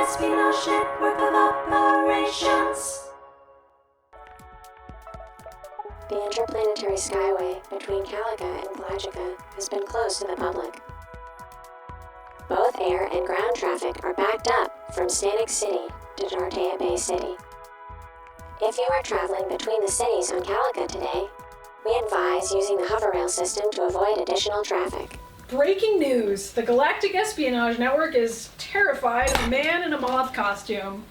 Espionage network of operations. The interplanetary skyway between Calica and Galactica has been closed to the public. Both air and ground traffic are backed up from Static City to Dartea Bay City. If you are traveling between the cities on Calica today, we advise using the hover-rail system to avoid additional traffic. Breaking news! The Galactic Espionage Network is terrified of a man in a moth costume.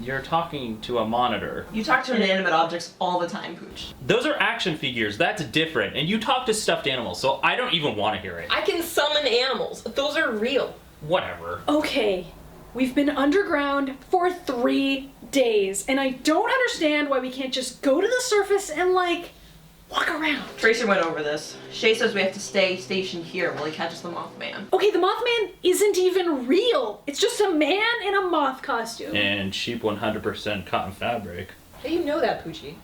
You're talking to a monitor. You talk to inanimate objects all the time, Pooch. Those are action figures, that's different. And you talk to stuffed animals, so I don't even want to hear it. I can summon animals. Those are real. Whatever. Okay, we've been underground for 3 days, and I don't understand why we can't just go to the surface and, walk around. Tracer went over this. Shay says we have to stay stationed here while he catches the Moth Man. Okay, the Moth Man isn't even real. It's just a man in a moth costume. And cheap 100% cotton fabric. How do you know that, Poochy?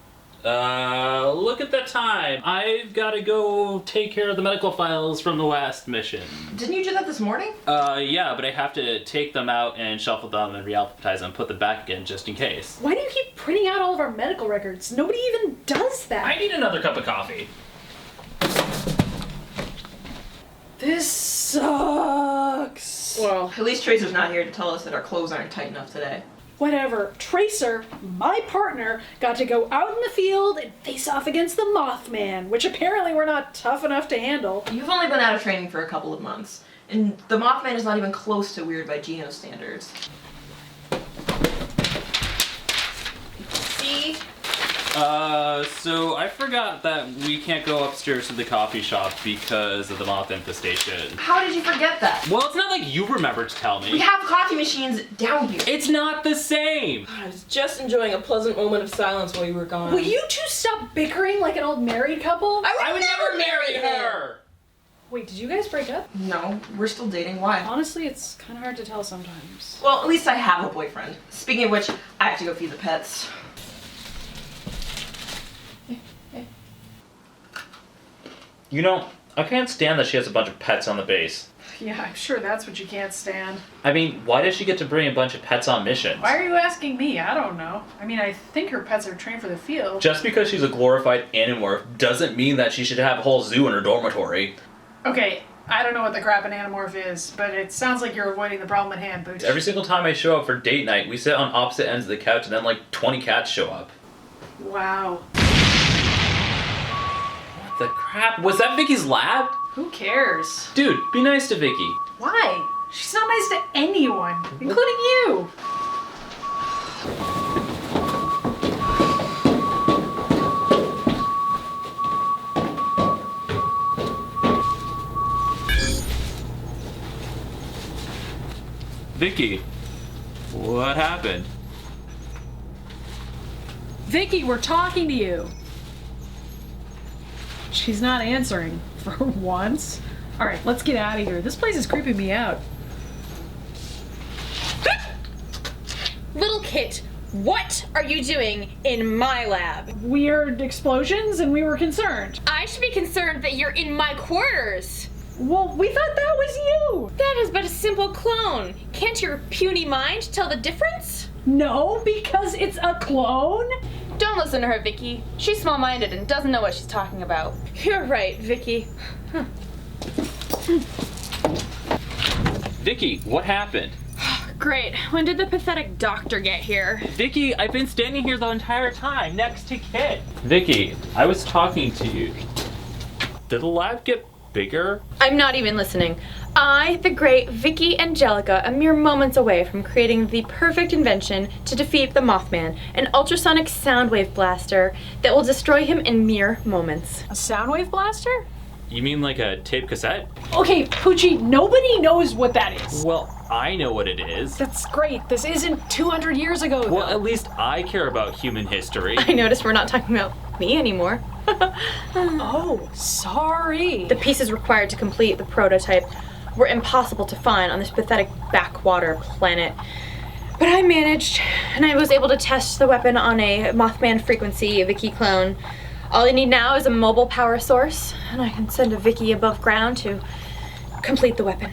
Look at the time. I've got to go take care of the medical files from the last mission. Didn't you do that this morning? Yeah, but I have to take them out and shuffle them and re-alphabetize them, put them back again just in case. Why do you keep printing out all of our medical records? Nobody even does that. I need another cup of coffee. This sucks. Well, At least Tracer's not here to tell us that our clothes aren't tight enough today. Whatever. Tracer, my partner, got to go out in the field and face off against the Mothman, which apparently we're not tough enough to handle. You've only been out of training for a couple of months, and the Mothman is not even close to weird by GENO standards. see? So I forgot that we can't go upstairs to the coffee shop because of the moth infestation. How did you forget that? Well, it's not like you remembered to tell We me. have coffee machines down here. It's not the same! I was just enjoying a pleasant moment of silence while you were gone. Will you two stop bickering like an old married couple? I would never marry her! Wait, did you guys break up? No, we're still dating. Why? Honestly, it's kind of hard to tell sometimes. Well, at least I have a boyfriend. Speaking of which, I have to go feed the pets. You know, I can't stand that she has a bunch of pets on the base. Yeah, I'm sure that's what you can't stand. I mean, why does she get to bring a bunch of pets on missions? Why are you asking me? I don't know. I mean, I think her pets are trained for the field. Just because she's a glorified animorph doesn't mean that she should have a whole zoo in her dormitory. Okay, I don't know what the crap an anamorph is, but it sounds like you're avoiding the problem at hand, Booch. Every single time I show up for date night, we sit on opposite ends of the couch and then like 20 cats show up. Wow. What the crap? Was that Vicky's lab? Who cares? Dude, be nice to Vicky. Why? She's not nice to anyone, including you. Vicky, what happened? Vicky, we're talking to you. She's not answering, for once. Alright, let's get out of here. This place is creeping me out. Little Kit, what are you doing in my lab? Weird explosions, and we were concerned. I should be concerned that you're in my quarters. Well, we thought that was you. That is but a simple clone. Can't your puny mind tell the difference? No, because it's a clone. Don't listen to her, Vicky. She's small-minded and doesn't know what she's talking about. You're right, Vicky. Vicky, what happened? Great. When did the pathetic doctor get here? Vicky, I've been standing here the entire time, next to Kit. Vicky, I was talking to you. Did the lab get bigger? I'm not even listening. I, the great Vicky Angelica, am mere moments away from creating the perfect invention to defeat the Mothman, an ultrasonic soundwave blaster that will destroy him in mere moments. A soundwave blaster? You mean like a tape cassette? Okay, Poochy, nobody knows what that is. Well, I know what it is. That's great. This isn't 200 years ago, though. Well, at least I care about human history. I noticed we're not talking about me anymore. Oh, sorry. The pieces required to complete the prototype were impossible to find on this pathetic backwater planet. But I managed, and I was able to test the weapon on a Mothman frequency Vicky clone. All I need now is a mobile power source, and I can send a Vicky above ground to complete the weapon.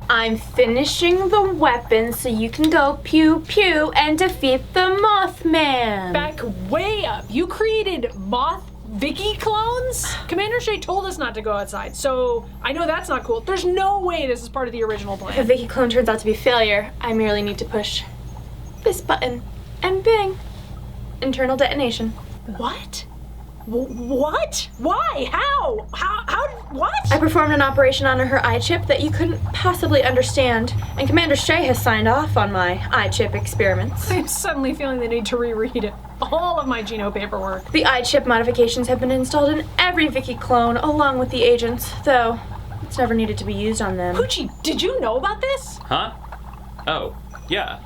I'm finishing the weapon so you can go pew pew and defeat the Moth Man. Back way up. You created Moth Vicky clones? Commander Shay told us not to go outside, so I know that's not cool. There's no way this is part of the original If a plan. Vicky clone turns out to be a failure, I merely need to push this button and bing. Internal detonation. What? What? Why? How? What? I performed an operation on her eye chip that you couldn't possibly understand, and Commander Shay has signed off on my eye chip experiments. I'm suddenly feeling the need to reread all of my GENO paperwork. The eye chip modifications have been installed in every Vicky clone along with the agents, though it's never needed to be used on them. Poochy, did you know about this? Huh? Oh, yeah.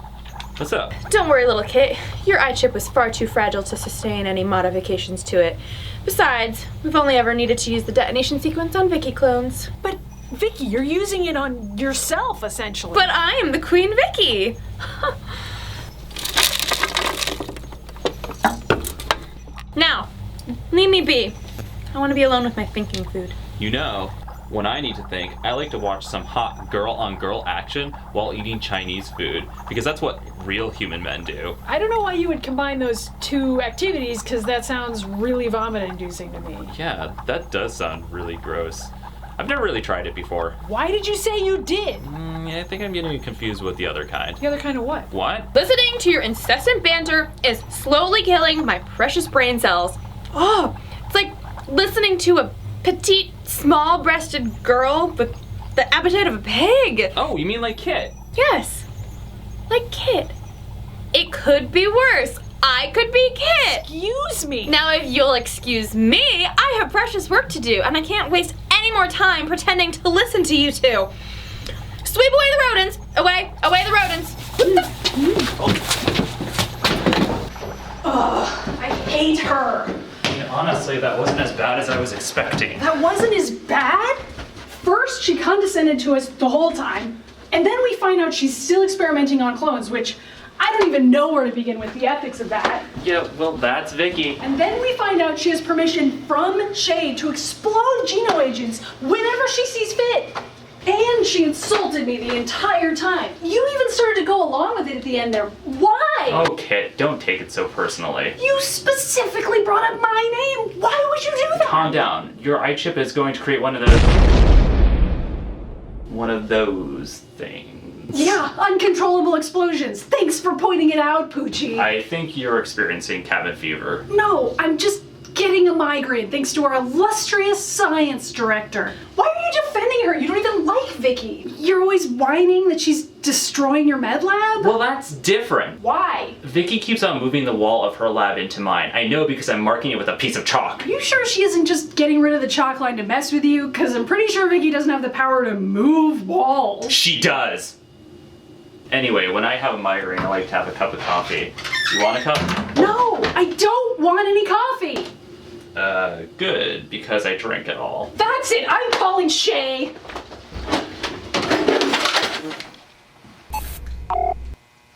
What's up? Don't worry, little Kit. Your eye chip was far too fragile to sustain any modifications to it. Besides, we've only ever needed to use the detonation sequence on Vicky clones. But Vicky, you're using it on yourself, essentially. But I am the Queen Vicky! Now, leave me be. I want to be alone with my thinking food. You know, when I need to think, I like to watch some hot girl-on-girl action while eating Chinese food, because that's what real human men do. I don't know why you would combine those two activities, because that sounds really vomit-inducing to me. Yeah, that does sound really gross. I've never really tried it before. Why did you say you did? I think I'm getting confused with the other kind. The other kind of what? What? Listening to your incessant banter is slowly killing my precious brain cells. Oh, it's like listening to a petite, small-breasted girl with the appetite of a pig. Oh, you mean like Kit? Yes, like Kit. It could be worse. I could be Kit. Excuse me. Now, if you'll excuse me, I have precious work to do, and I can't waste any more time pretending to listen to you two. Sweep away the rodents. Away the rodents. Ugh, I hate her. Honestly, that wasn't as bad as I was expecting. That wasn't as bad? First, she condescended to us the whole time, and then we find out she's still experimenting on clones, which I don't even know where to begin with the ethics of that. Yeah, well, that's Vicky. And then we find out she has permission from Shay to explode GENO agents whenever she sees fit. And she insulted me the entire time. You even started to go along with it at the end there. Why? Oh, Kit, don't take it so personally. You specifically brought up my name. Why would you do that? Calm down. Your eye chip is going to create one of those things. Yeah, uncontrollable explosions. Thanks for pointing it out, Poochy. I think you're experiencing cabin fever. No, I'm just getting a migraine thanks to our illustrious science director. Why are you defending her? You don't even like Vicky. You're always whining that she's destroying your med lab? Well, that's different. Why? Vicky keeps on moving the wall of her lab into mine. I know because I'm marking it with a piece of chalk. Are you sure she isn't just getting rid of the chalk line to mess with you? Because I'm pretty sure Vicky doesn't have the power to move walls. She does. Anyway, when I have a migraine, I like to have a cup of coffee. You want a cup? No, I don't want any coffee. Good, because I drink it all. That's it, I'm calling Shay.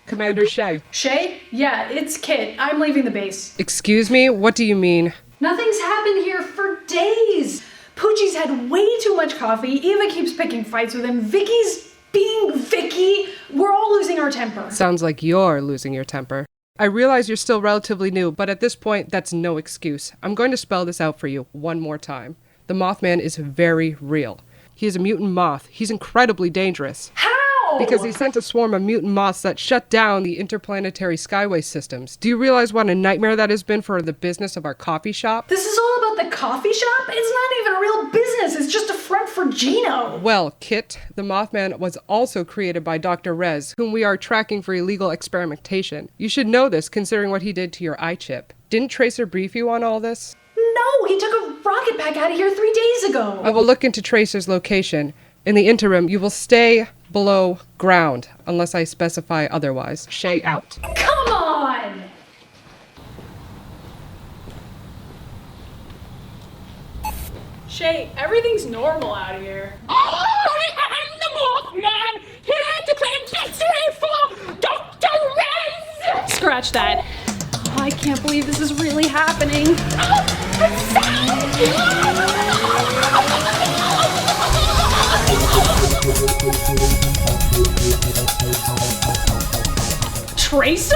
Commander Shay. Shay? Yeah, it's Kit. I'm leaving the base. Excuse me? What do you mean? Nothing's happened here for days. Poochy's had way too much coffee. Eva keeps picking fights with him. Vicky's being Vicky. We're all losing our temper. Sounds like you're losing your temper. I realize you're still relatively new, but at this point, that's no excuse. I'm going to spell this out for you one more time. The Mothman is very real. He is a mutant moth. He's incredibly dangerous. How? Because he sent a swarm of mutant moths that shut down the interplanetary skyway systems. Do you realize what a nightmare that has been for the business of our coffee shop? This is all about the coffee shop? It's not even a real business. It's just a front for GENO. Well, Kit, the Mothman was also created by Dr. Rez, whom we are tracking for illegal experimentation. You should know this, considering what he did to your eye chip. Didn't Tracer brief you on all this? No, he took a rocket pack out of here 3 days ago. I will look into Tracer's location. In the interim, you will stay below ground, unless I specify otherwise. Shay out. Come on! Shay, everything's normal out here. I'm the Mothman, here to claim victory for Dr. Rez! Scratch that. Oh, I can't believe this is really happening. Tracer?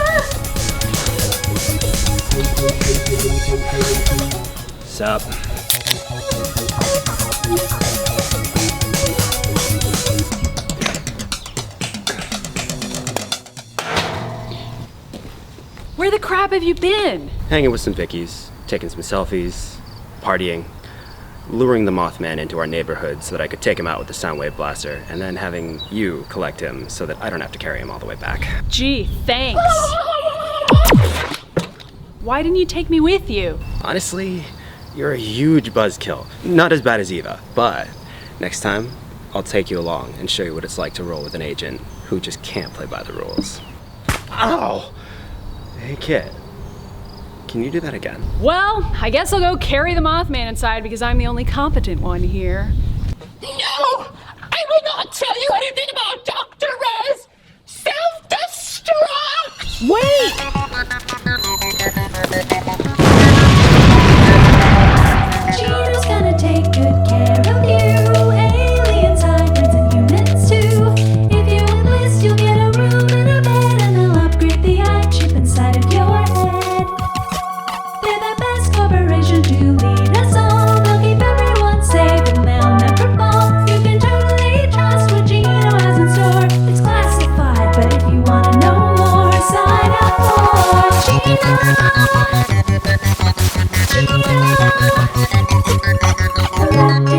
Sup? Where the crap have you been? Hanging with some Vickies, taking some selfies, partying, luring the Moth Man into our neighborhood so that I could take him out with the Soundwave Blaster, and then having you collect him so that I don't have to carry him all the way back. Gee, thanks. Why didn't you take me with you? Honestly, you're a huge buzzkill. Not as bad as Eva, but next time, I'll take you along and show you what it's like to roll with an agent who just can't play by the rules. Ow! Hey kid, can you do that again? Well, I guess I'll go carry the Mothman inside because I'm the only competent one here. No! I will not tell you anything about Dr. Rez! Self-destruct! Wait! Geno's gonna take good care of you. Aliens, hybrids, and humans too. If you enlist, you'll get a room and a bed, and they'll upgrade the eye chip inside of your head. They're the best corporation to lead us all. They'll keep everyone safe and they'll never fall. You can totally trust what Geno has in store. It's classified, but if you wanna know more, sign up for Geno. Galactic